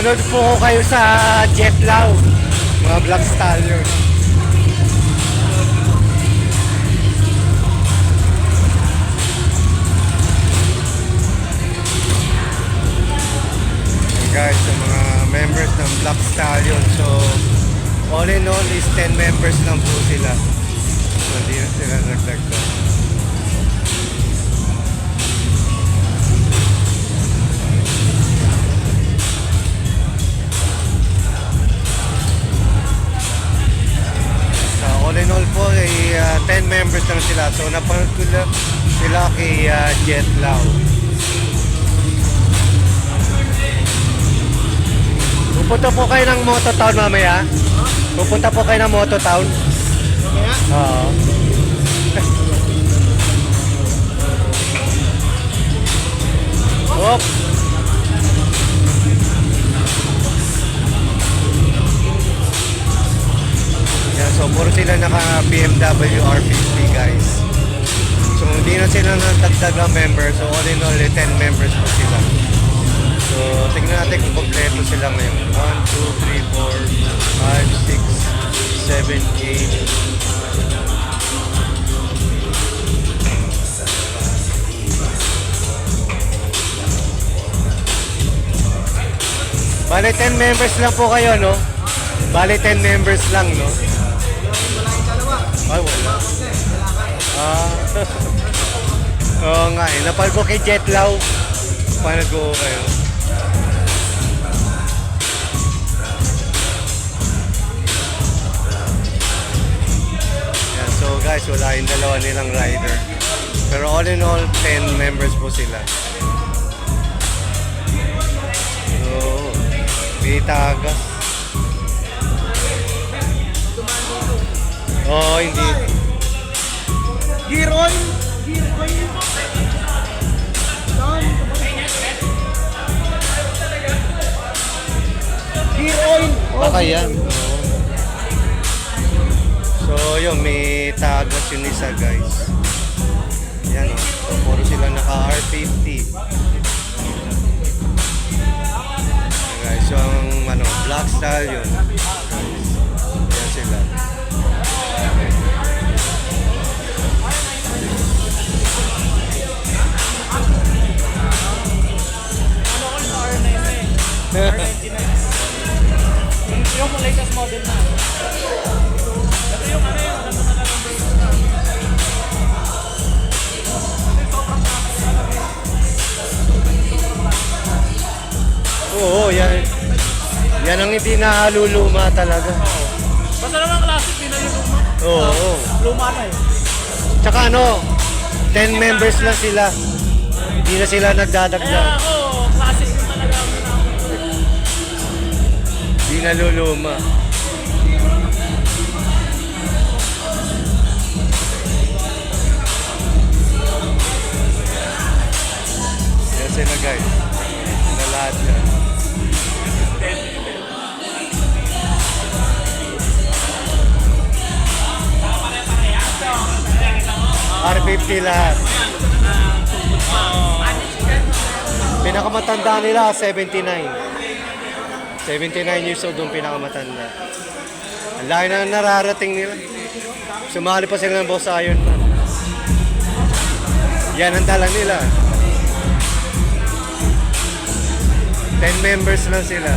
Manood po ko kayo sa Jet Lao, mga Black Stallion. Guys, sa mga members ng Black Stallion. So, all in all is 10 members lang po sila. So, hindi na sila nagdagdag. So, all in all po, ay 10 members lang sila. So, napanood ko lang sila kay Jet Lao. Pupunta po kayo ng Mototown mamaya? Pupunta po kayo ng Mototown? Mamaya? Oo. Op! Yan, so puro sila naka BMW R50 guys. So hindi na sila nagdagdag ng members. So all in all, 10 members po sila. So, tingnan natin kung kompleto sila ngayon. 1, 2, 3, 4, 5, 6, 7, 8. Bale, 10 members lang po kayo, no? Bale, 10 members lang, no? Ay, wala. Oo nga eh. Napal ko kay Jet Lao. Paano ko kayo? Yan, so guys, wala yung dalawa nilang rider. Pero all in all, 10 members po sila. So, may tagas. Oo, hindi. Gear oil! Gear oil! Gear oil! Baka yan. Oo. So, yun, may tagas yun isa, guys. Yan, oh. So, puro sila naka R50. Guys, so, ang ano, Black Stallion. Yan sila. Yung latest model na. Ito yung ano yung ano na number. Oo, yan. Yan ang hindi naluluma talaga. Basta naman classic, di na yung luma. Oo. Luma na eh. Tsaka ano, 10 members lang sila. Hindi na sila Kaya nagdadagdag. ako, classic yung talaga ang Hindi naluluma. Yan sila guys. Sila lahat yan. R50 lahat. Pinakamatanda nila, 79. 79 years old yung pinakamatanda. Ang laki na nararating nila. Sumali pa sila ng Boss Iron Man. Yan ang dala nila. 10 members lang sila.